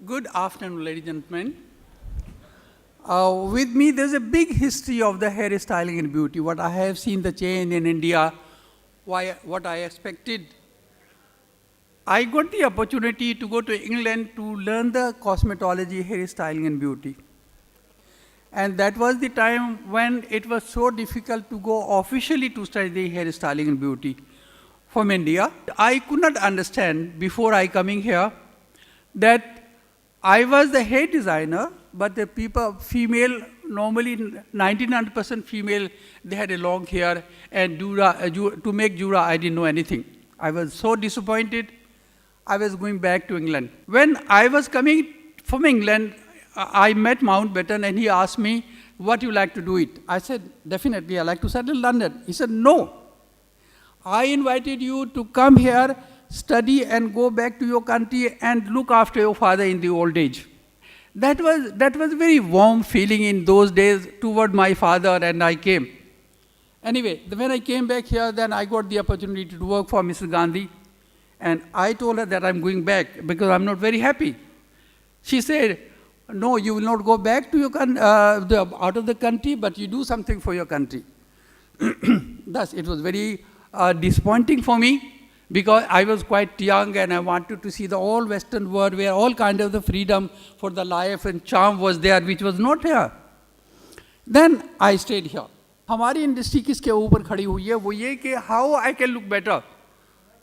Good afternoon, ladies and gentlemen. With me, there's a big history of the hair styling and beauty. What I have seen the change in India, what I expected. I got the opportunity to go to England to learn the cosmetology, hair styling and beauty. And that was the time when it was so difficult to go officially to study the hair styling and beauty from India. I could not understand before I coming here that I was the hair designer, but the people, female, normally 99% female, they had a long hair, and to make jura, I didn't know anything. I was so disappointed. I was going back to England. When I was coming from England, I met Mountbatten, and he asked me, what you like to do it? I said, definitely, I like to settle in London. He said, no. I invited you to come here, study and go back to your country and look after your father in the old age. That was a very warm feeling in those days toward my father, and I came. Anyway, when I came back here, then I got the opportunity to work for Mrs. Gandhi, and I told her that I'm going back because I'm not very happy. She said, no, you will not go back to your out of the country, but you do something for your country. Thus, it was very disappointing for me, because I was quite young and I wanted to see the whole Western world where all kind of the freedom for the life and charm was there, which was not here. Then I stayed here. हमारी industry किसके ऊपर खड़ी हुई है वो ये कि how I can look better.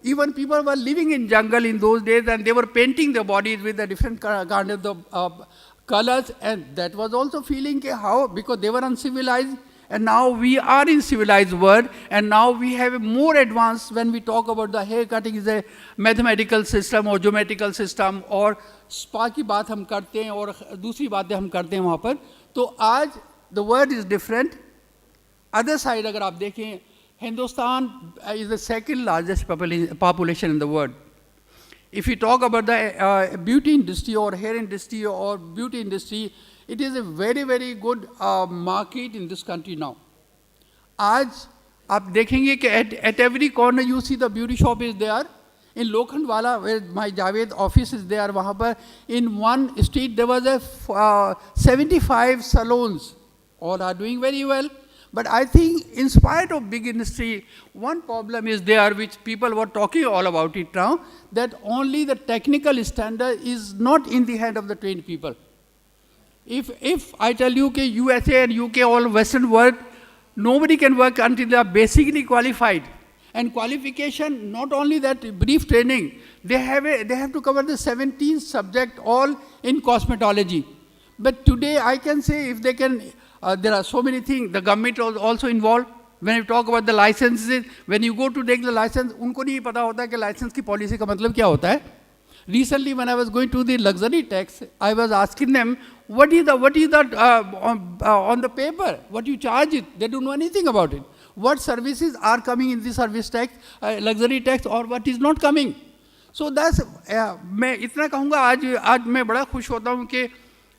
Even people were living in jungle in those days and they were painting their bodies with the different kind of the colors, and that was also feeling how, because they were uncivilized. And now we are in civilized world, and now we have a more advanced when we talk about the hair cutting is a mathematical system or geometrical system, और spa की बात हम करते हैं और दूसरी बातें हम करते हैं वहाँ पर. तो आज the world is different. Other side अगर आप देखें, Hindustan is the second largest population in the world. If you talk about the beauty industry or hair industry or beauty industry, it is a very, very good market in this country now. आज आप देखेंगे कि at every corner you see the beauty shop is there. In Lokhandwala, where my Javed office is there, वहाँ पर in one street there was a 75 salons. All are doing very well. But I think in spite of big industry, one problem is there which people were talking all about it now, that only the technical standard is not in the hand of the trained people. If I tell you that USA and UK, all Western world, nobody can work until they are basically qualified. And qualification, not only that brief training, they have to cover the 17 subject all in cosmetology. But today I can say if they can, there are so many things, the government was also involved. When you talk about the licenses, when you go to take the license, उनको नहीं पता होता कि license की policy का मतलब क्या होता है. Recently, when I was going to the luxury tax, I was asking them, what is that on the paper? What you charge it? They don't know anything about it. What services are coming in the service tax, luxury tax, or what is not coming? So that's, मैं इतना कहूँगा आज मैं बड़ा खुश होता हूँ कि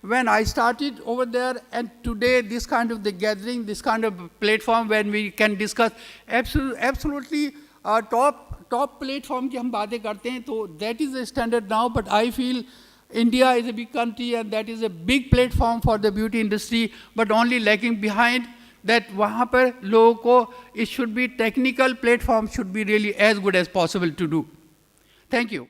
when I started over there, and today this kind of the gathering, this kind of platform when we can discuss absolutely top platform की हम बातें करते हैं, तो that is the standard now. But I feel India is a big country and that is a big platform for the beauty industry, but only lagging behind that वहाँ पर लोगों को it should be technical platform should be really as good as possible to do. Thank you.